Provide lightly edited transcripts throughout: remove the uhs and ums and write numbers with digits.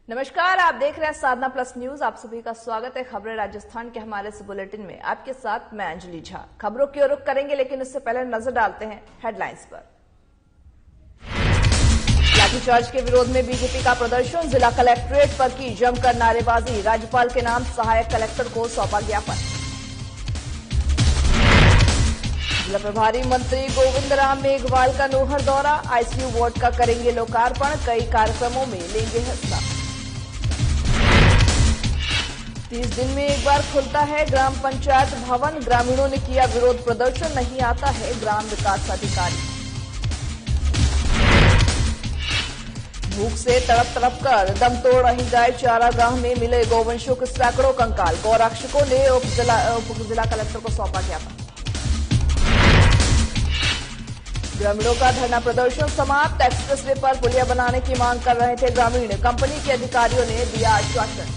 नमस्कार, आप देख रहे हैं साधना प्लस न्यूज। आप सभी का स्वागत है खबरें राजस्थान के हमारे इस बुलेटिन में। आपके साथ मैं अंजलि झा। खबरों की ओर रुख करेंगे, लेकिन उससे पहले नजर डालते हैं हेडलाइंस पर। लाठीचार्ज के विरोध में बीजेपी का प्रदर्शन, जिला कलेक्ट्रेट पर की जमकर नारेबाजी, राज्यपाल के नाम सहायक कलेक्टर को सौंपा ज्ञापन। जिला प्रभारी मंत्री गोविंद राम मेघवाल का नोहर दौरा, आईसीयू वार्ड का करेंगे लोकार्पण, कई कार्यक्रमों में लेंगे हिस्सा। 30 दिन में एक बार खुलता है ग्राम पंचायत भवन, ग्रामीणों ने किया विरोध प्रदर्शन, नहीं आता है ग्राम विकास अधिकारी। भूख से तड़प कर दम तोड़ रही गाय चारागाह में मिले गौवंशों के सैकड़ों कंकाल, गौरक्षकों ने उप जिला कलेक्टर को सौंपा ज्ञापन। ग्रामीणों का धरना प्रदर्शन समाप्त, एक्सप्रेसवे पर पुलिया बनाने की मांग कर रहे थे ग्रामीण, कंपनी के अधिकारियों ने दिया आश्वासन।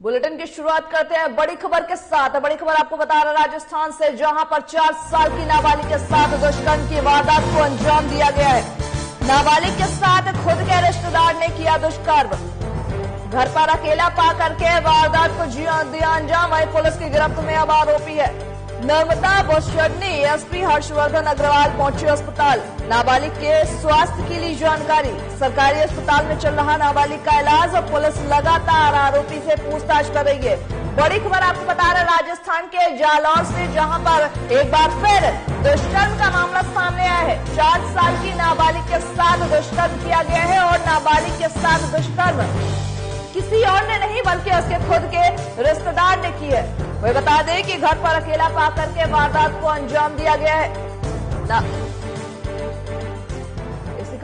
बुलेटिन की शुरुआत करते हैं बड़ी खबर के साथ। बड़ी खबर आपको बता रहा राजस्थान से, जहां पर 4 साल की नाबालिग के साथ दुष्कर्म की वारदात को अंजाम दिया गया है। नाबालिग के साथ खुद के रिश्तेदार ने किया दुष्कर्म, घर पर अकेला पा करके वारदात को दिया अंजाम। वही पुलिस की गिरफ्त में अब आरोपी है। नर्मदा बोशडनी एसपी हर्षवर्धन अग्रवाल पहुंचे अस्पताल, नाबालिग के स्वास्थ्य के लिए जानकारी। सरकारी अस्पताल में चल रहा नाबालिग का इलाज और पुलिस लगातार आरोपी से पूछताछ कर रही है। बड़ी खबर आपको बता रहे राजस्थान के जालौर से, जहां पर एक बार फिर दुष्कर्म का मामला सामने आया है। 4 साल की नाबालिग के साथ दुष्कर्म किया गया है और नाबालिग के साथ दुष्कर्म किसी और ने नहीं बल्कि उसके खुद के रिश्तेदार ने की है। वह बता दें कि घर पर अकेला पाकर के वारदात को अंजाम दिया गया है। इसी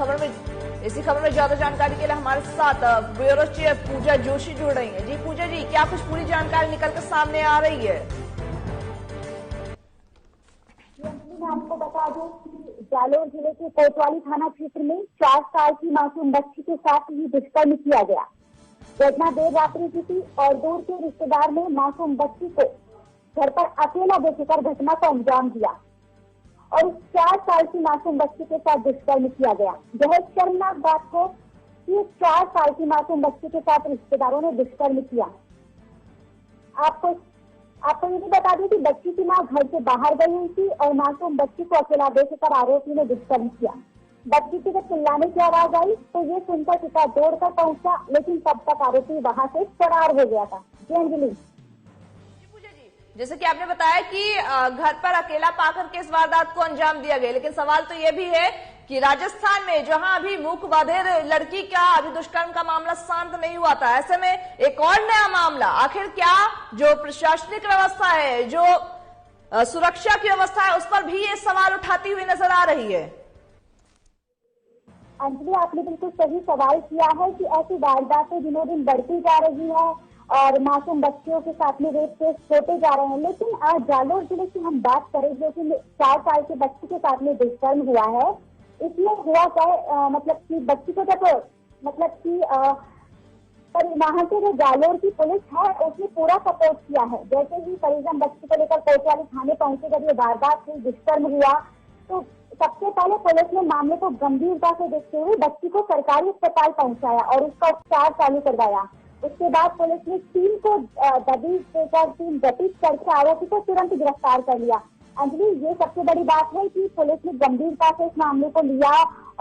खबर में ज्यादा जानकारी के लिए हमारे साथ ब्यूरो चीफ पूजा जोशी जुड़ रही हैं। जी पूजा जी, क्या कुछ पूरी जानकारी निकल कर सामने आ रही है? मैं आपको बता दूं कि जालौर जिले के कोतवाली थाना क्षेत्र में 4 साल की मासूम बच्ची के साथ ही दुष्कर्म किया गया। घटना देर रात्रि की थी और दूर के रिश्तेदार ने मासूम बच्ची को घर पर अकेला देखकर घटना को अंजाम दिया और 4 साल की मासूम बच्ची के साथ दुष्कर्म किया गया। यह शर्मनाक बात है कि 4 साल की मासूम बच्ची के साथ रिश्तेदारों ने दुष्कर्म किया। आपको ये भी बता दें कि बच्ची की मां घर से बाहर गई हुई थी और मासूम बच्ची को अकेला देखकर आरोपी ने दुष्कर्म किया। बच्ची की जब चिल्लाने की आवाज आई तो ये सुनकर पिता दौड़कर पहुंचा, लेकिन तब तक आरोपी वहां से फरार हो गया था। जी अंजलि, जैसे कि आपने बताया कि घर पर अकेला पाकर के इस वारदात को अंजाम दिया गया, लेकिन सवाल तो ये भी है कि राजस्थान में जहां अभी मूक बधिर लड़की का अभी दुष्कर्म का मामला शांत नहीं हुआ था, ऐसे में एक और नया मामला, आखिर क्या जो प्रशासनिक व्यवस्था है, जो सुरक्षा की व्यवस्था है, उस पर भी ये सवाल उठाती हुई नजर आ रही है। अंजलि, आपने बिल्कुल सही सवाल किया है कि ऐसी वारदातें दिनों दिन बढ़ती जा रही है और मासूम बच्चियों के साथ में रेप केस होते जा रहे हैं। लेकिन आज जालौर जिले की हम बात करें, जो कि 4 साल के बच्ची के साथ में दुष्कर्म हुआ है, इसमें हुआ क्या मतलब कि बच्ची को जब वहाँ के जो जालौर की पुलिस है उसने पूरा सपोर्ट किया है। जैसे ही परिजन बच्ची को लेकर कोतवाली थाने पहुंचे, जब ये वारदात हुई, दुष्कर्म हुआ, तो सबसे पहले पुलिस ने मामले को गंभीरता से देखते हुए बच्ची को सरकारी अस्पताल पहुंचाया और उसका उपचार चालू करवाया। उसके बाद पुलिस ने टीम को दबिश देकर टीम गठित करके आरोपी को तुरंत गिरफ्तार कर लिया। अंजलि, ये सबसे बड़ी बात है कि पुलिस ने गंभीरता से इस मामले को लिया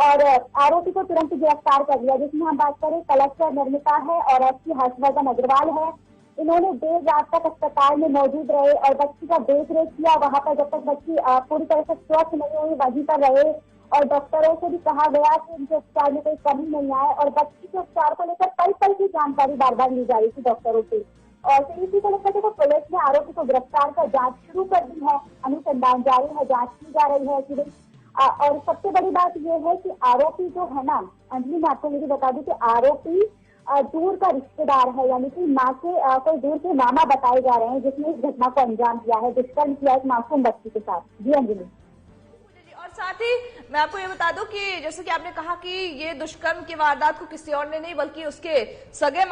और आरोपी को तुरंत गिरफ्तार कर लिया। जिसमें हम बात करें, कलेक्टर नर्मदा है और एसपी हर्षवर्धन अग्रवाल है। इन्होंने देर रात तक अस्पताल में मौजूद रहे और बच्ची का देख रेख किया। वहां पर जब तक बच्ची पूरी तरह से स्वस्थ नहीं हुई वहीं पर रहे और डॉक्टरों से भी कहा गया कि उनके उपचार में कोई कमी नहीं आए और बच्ची के उपचार को लेकर कई पल की जानकारी बार बार ली जा रही थी डॉक्टरों से। और फिर इसी को लेकर देखो, पुलिस ने आरोपी को गिरफ्तार कर जांच शुरू कर दी है, अनुसंधान जारी है, जांच की जा रही है कि और सबसे बड़ी बात यह है कि आरोपी जो है ना अंजलि, मैं आपको ये भी बता दूं कि आरोपी दूर का रिश्तेदार है, यानी कि माँ के कोई दूर के मामा बताए जा रहे हैं, जिसने इस घटना को अंजाम दिया है, दुष्कर्म किया एक मासूम बच्ची के साथ। जी अंजलि, और साथ ही मैं आपको ये बता दूं कि जैसे कि आपने कहा कि ये दुष्कर्म की वारदात को किसी और ने नहीं बल्कि उसके सगे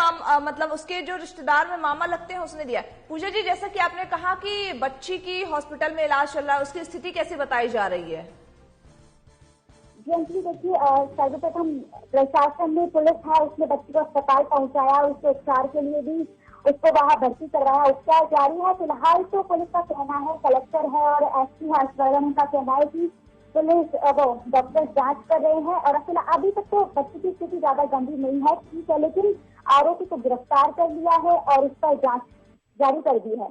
मतलब उसके जो रिश्तेदार में मामा लगते हैं उसने दिया। पूजा जी, जैसा कि आपने कहा कि बच्ची की हॉस्पिटल में इलाज चल रहा है, उसकी स्थिति कैसी बताई जा रही है? जी देखिए, सर्वप्रथम प्रशासन ने, पुलिस है, उसने बच्ची को अस्पताल पहुंचाया, उसके उपचार के लिए भी उसको वहां भर्ती करवाया, उपचार जारी है। फिलहाल तो पुलिस का कहना है, कलेक्टर है और एसपी हर्षवर्धन का कहना है कि पुलिस डॉक्टर जांच कर रहे हैं और फिलहाल अभी तक तो बच्ची की स्थिति ज्यादा गंभीर नहीं है, ठीक है, लेकिन आरोपी को गिरफ्तार कर लिया है और उस पर जांच जारी कर दी है।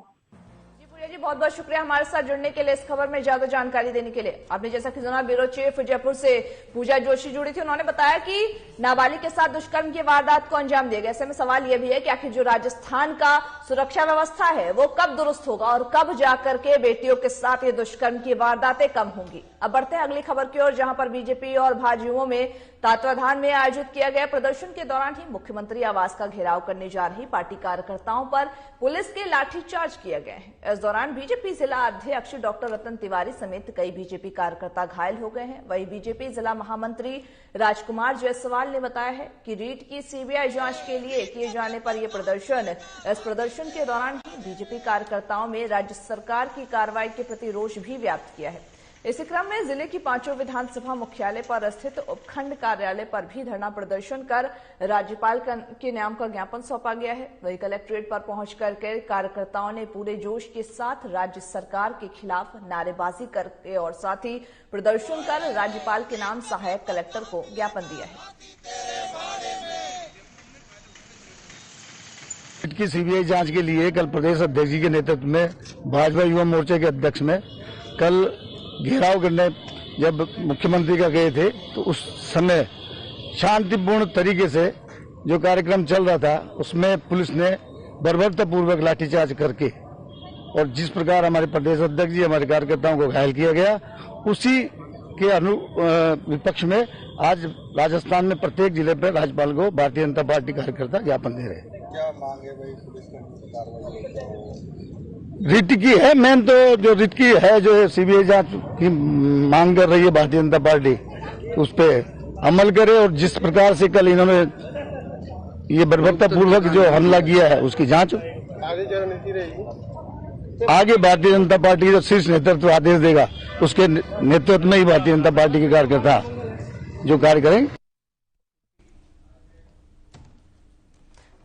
जी बहुत बहुत शुक्रिया हमारे साथ जुड़ने के लिए, इस खबर में ज्यादा जानकारी देने के लिए। आपने जैसा कि सुना, ब्यूरो चीफ जयपुर से पूजा जोशी जुड़ी थी, उन्होंने बताया कि नाबालिग के साथ दुष्कर्म की वारदात को अंजाम दिया गया। ऐसे में सवाल यह भी है कि आखिर जो राजस्थान का सुरक्षा व्यवस्था है वो कब दुरुस्त होगा और कब जाकर के बेटियों के साथ ये दुष्कर्म की वारदातें कम होंगी। अब बढ़ते हैं अगली खबर की ओर, जहां पर बीजेपी और भाजयुमो में तत्वाधान में आयोजित किया गया प्रदर्शन के दौरान ही मुख्यमंत्री आवास का घेराव करने जा रही पार्टी कार्यकर्ताओं पर पुलिस के लाठीचार्ज किया गया है। इस दौरान बीजेपी जिला अध्यक्ष डॉक्टर रतन तिवारी समेत कई बीजेपी कार्यकर्ता घायल हो गए हैं। वहीं बीजेपी जिला महामंत्री राजकुमार जायसवाल ने बताया है कि रीट की सीबीआई जांच के लिए किए जाने पर यह प्रदर्शन, इस प्रदर्शन के दौरान ही बीजेपी कार्यकर्ताओं में राज्य सरकार की कार्रवाई के प्रति रोष भी व्यक्त किया है। इसी क्रम में जिले की 5 विधानसभा मुख्यालय पर स्थित उपखंड कार्यालय पर भी धरना प्रदर्शन कर राज्यपाल के नाम का ज्ञापन सौंपा गया है। वहीं कलेक्ट्रेट पर पहुंच करके कार्यकर्ताओं ने पूरे जोश के साथ राज्य सरकार के खिलाफ नारेबाजी करके और साथ ही प्रदर्शन कर राज्यपाल के नाम सहायक कलेक्टर को ज्ञापन दिया है। की सीबीआई जांच के लिए कल प्रदेश अध्यक्ष जी के नेतृत्व में भाजपा युवा मोर्चे के अध्यक्ष में कल घेराव करने जब मुख्यमंत्री का गए थे, तो उस समय शांतिपूर्ण तरीके से जो कार्यक्रम चल रहा था उसमें पुलिस ने बर्बरतापूर्वक लाठीचार्ज करके और जिस प्रकार हमारे प्रदेश अध्यक्ष जी हमारे कार्यकर्ताओं को घायल किया गया, उसी के विपक्ष में आज राजस्थान में प्रत्येक जिले पर राज्यपाल को भारतीय जनता पार्टी कार्यकर्ता ज्ञापन दे रहे हैं। क्या मांग है भाई पुलिस की कार्रवाई? रिट की है, मेन तो जो रिट की है, जो सीबीआई जांच की मांग कर रही है भारतीय जनता पार्टी, उस पर अमल करे और जिस प्रकार से कल इन्होंने ये बर्बरतापूर्वक जो हमला किया है उसकी जांच। आगे क्या रणनीति रहेगी? आगे भारतीय जनता पार्टी का जो शीर्ष नेतृत्व आदेश देगा उसके नेतृत्व में ही भारतीय जनता पार्टी के कार्यकर्ता जो कार्य करेंगे।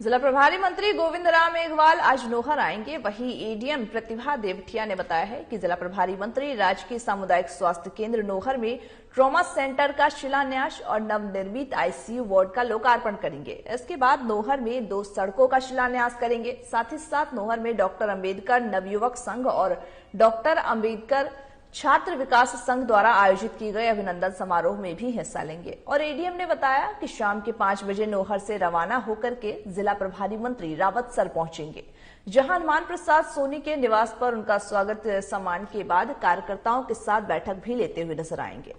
जिला प्रभारी मंत्री गोविंद राम मेघवाल आज नोहर आएंगे। वहीं एडीएम प्रतिभा देवठिया ने बताया है कि जिला प्रभारी मंत्री राजकीय सामुदायिक स्वास्थ्य केंद्र नोहर में ट्रॉमा सेंटर का शिलान्यास और नवनिर्मित आईसीयू वार्ड का लोकार्पण करेंगे। इसके बाद नोहर में 2 सड़कों का शिलान्यास करेंगे। साथ ही साथ नोहर में डॉक्टर अंबेडकर नवयुवक संघ और डॉक्टर अंबेडकर छात्र विकास संघ द्वारा आयोजित किए गए अभिनंदन समारोह में भी हिस्सा लेंगे। और एडीएम ने बताया कि शाम के 5 बजे नोहर से रवाना होकर के जिला प्रभारी मंत्री रावतसर पहुंचेंगे, जहां हनुमान प्रसाद सोनी के निवास पर उनका स्वागत सम्मान के बाद कार्यकर्ताओं के साथ बैठक भी लेते हुए नजर आएंगे।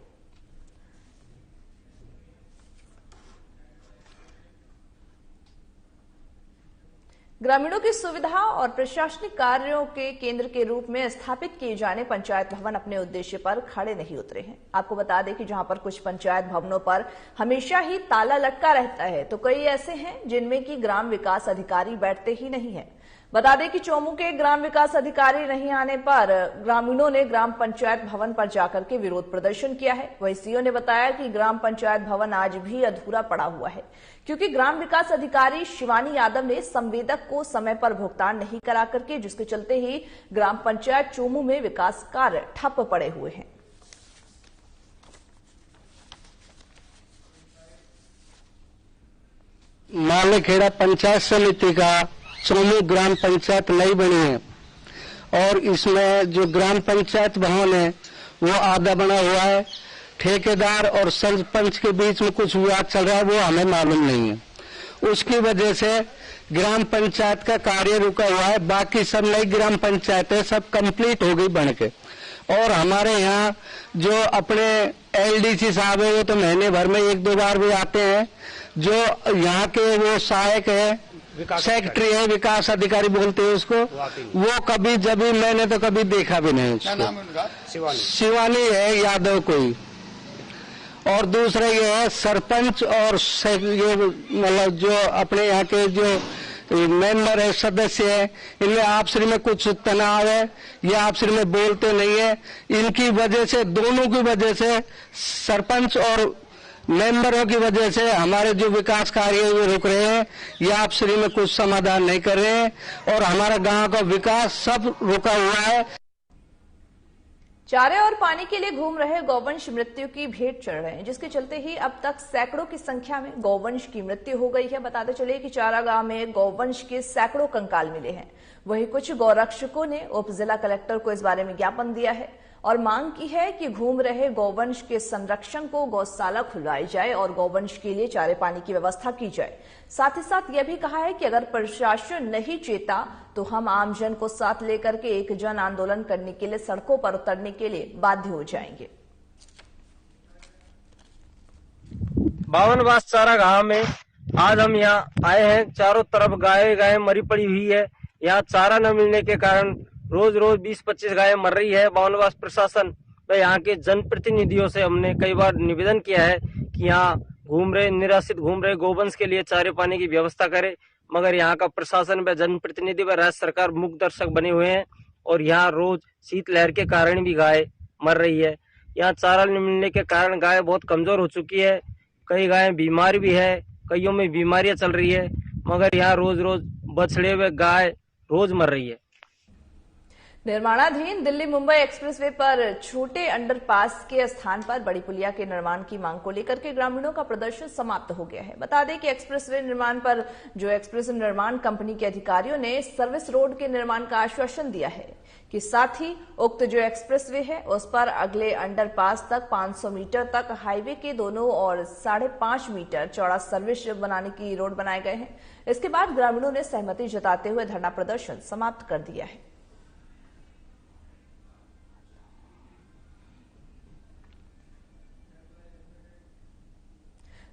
ग्रामीणों की सुविधा और प्रशासनिक कार्यों के केंद्र के रूप में स्थापित किए जाने पंचायत भवन अपने उद्देश्य पर खड़े नहीं उतरे हैं। आपको बता दें कि जहां पर कुछ पंचायत भवनों पर हमेशा ही ताला लटका रहता है, तो कई ऐसे हैं जिनमें कि ग्राम विकास अधिकारी बैठते ही नहीं है। बता दें कि चोमू के ग्राम विकास अधिकारी नहीं आने पर ग्रामीणों ने ग्राम पंचायत भवन पर जाकर के विरोध प्रदर्शन किया है। वहीं सीओ ने बताया कि ग्राम पंचायत भवन आज भी अधूरा पड़ा हुआ है, क्योंकि ग्राम विकास अधिकारी शिवानी यादव ने संवेदक को समय पर भुगतान नहीं करा करके, जिसके चलते ही ग्राम पंचायत चोमू में विकास कार्य ठप पड़े हुए हैं। मालेखेड़ा पंचायत समिति का चोमू ग्राम पंचायत नई बनी है और इसमें जो ग्राम पंचायत भवन है वो आधा बना हुआ है। ठेकेदार और सरपंच के बीच में कुछ विवाद चल रहा है, वो हमें मालूम नहीं है। उसकी वजह से ग्राम पंचायत का कार्य रुका हुआ है। बाकी सब नई ग्राम पंचायतें सब कंप्लीट हो गई बन के। और हमारे यहाँ जो अपने एलडीसी साहब है वो तो महीने भर में 1-2 बार भी आते हैं। जो यहाँ के वो सहायक है, सेक्रेटरी है, विकास अधिकारी बोलते हैं उसको, वो कभी जब भी मैंने तो कभी देखा भी नहीं उसको। शिवानी है यादव कोई। और दूसरा ये है सरपंच और ये मतलब जो अपने यहाँ के जो मेंबर है, सदस्य है, इनमें आपसी में कुछ तनाव है, ये आपसी में बोलते नहीं है। इनकी वजह से, दोनों की वजह से, सरपंच और मेंबरों की वजह से हमारे जो विकास कार्य है वो रुक रहे हैं। ये आपसी में कुछ समाधान नहीं कर रहे हैं और हमारा गांव का विकास सब रुका हुआ है। चारे और पानी के लिए घूम रहे गौवंश मृत्यु की भेंट चढ़ रहे हैं, जिसके चलते ही अब तक सैकड़ों की संख्या में गौवंश की मृत्यु हो गई है। बताते चले कि चारा गांव में गौवंश के सैकड़ों कंकाल मिले हैं। वहीं कुछ गौरक्षकों ने उप जिला कलेक्टर को इस बारे में ज्ञापन दिया है और मांग की है कि घूम रहे गौवंश के संरक्षण को गौशाला खुलवाई जाए और गौवंश के लिए चारे पानी की व्यवस्था की जाए। साथ ही साथ यह भी कहा है कि अगर प्रशासन नहीं चेता तो हम आमजन को साथ लेकर के एक जन आंदोलन करने के लिए सड़कों पर उतरने के लिए बाध्य हो जाएंगे। बावनवास चारा गांव में आज हम यहाँ आए हैं। चारों तरफ गाय मरी पड़ी हुई है। यहाँ चारा न मिलने के कारण रोज 20-25 गायें मर रही है। बावनवास प्रशासन व यहाँ के जनप्रतिनिधियों से हमने कई बार निवेदन किया है कि यहाँ निराश्रित घूम रहे गोवंश के लिए चारे पानी की व्यवस्था करे, मगर यहाँ का प्रशासन व जनप्रतिनिधि व राज्य सरकार मूक दर्शक बने हुए हैं और यहाँ रोज शीतलहर के कारण भी गाय मर रही है। यहाँ चारा न मिलने के कारण गाय बहुत कमजोर हो चुकी है। कई गायें बीमार भी है, कईयों में बीमारियां चल रही है, मगर यहाँ रोज बछड़े व गाय रोज मर रही है। निर्माणाधीन दिल्ली मुंबई एक्सप्रेसवे पर छोटे अंडरपास के स्थान पर बड़ी पुलिया के निर्माण की मांग को लेकर के ग्रामीणों का प्रदर्शन समाप्त हो गया है। बता दें कि एक्सप्रेसवे निर्माण पर जो एक्सप्रेस निर्माण कंपनी के अधिकारियों ने सर्विस रोड के निर्माण का आश्वासन दिया है कि साथ ही उक्त जो एक्सप्रेसवे है उस पर अगले अंडरपास तक 500 मीटर तक हाईवे के दोनों और 5.5 मीटर चौड़ा सर्विस बनाने की रोड बनाए गए हैं। इसके बाद ग्रामीणों ने सहमति जताते हुए धरना प्रदर्शन समाप्त कर दिया है।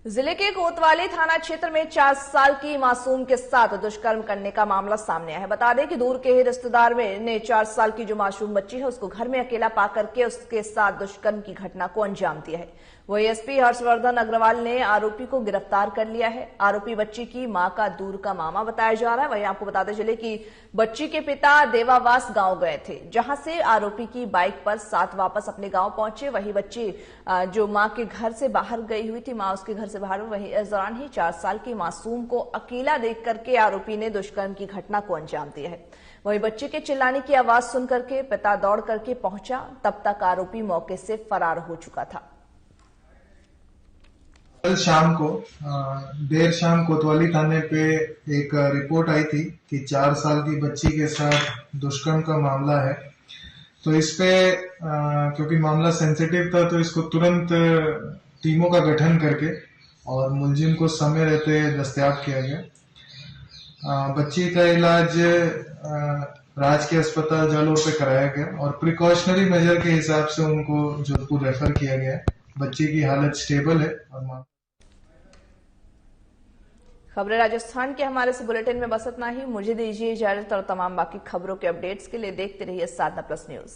जिले के कोतवाली थाना क्षेत्र में 4 साल की मासूम के साथ दुष्कर्म करने का मामला सामने आया है। बता दें कि दूर के ही रिश्तेदार ने 4 साल की जो मासूम बच्ची है उसको घर में अकेला पा करके उसके साथ दुष्कर्म की घटना को अंजाम दिया है। वही एसपी हर्षवर्धन अग्रवाल ने आरोपी को गिरफ्तार कर लिया है। आरोपी बच्ची की मां का दूर का मामा बताया जा रहा है। वहीं आपको बताते चले कि बच्ची के पिता देवावास गांव गए थे, जहां से आरोपी की बाइक पर साथ वापस अपने गांव पहुंचे। वही बच्ची जो मां के घर से बाहर गई हुई थी, मां उसके घर से बाहर, वहीं इस दौरान ही 4 साल की मासूम को अकेला देख करके आरोपी ने दुष्कर्म की घटना को अंजाम दिया है। वही बच्चे के चिल्लाने की आवाज सुन करके पिता दौड़ करके पहुंचा, तब तक आरोपी मौके से फरार हो चुका था। कल शाम को देर शाम कोतवाली थाने पे एक रिपोर्ट आई थी कि 4 साल की बच्ची के साथ दुष्कर्म का मामला है। तो इस पे क्योंकि मामला सेंसिटिव था तो इसको तुरंत टीमों का गठन करके और मुलजिम को समय रहते दस्तयाब किया गया। बच्ची का इलाज राजकीय अस्पताल जालोर पे कराया गया और प्रिकॉशनरी मेजर के हिसाब से उनको जोधपुर रेफर किया गया। बच्ची की हालत स्टेबल है। और खबरें राजस्थान के हमारे इस बुलेटिन में बस इतना ही। मुझे दीजिए इजाजत और तमाम बाकी खबरों के अपडेट्स के लिए देखते रहिए साधना प्लस न्यूज।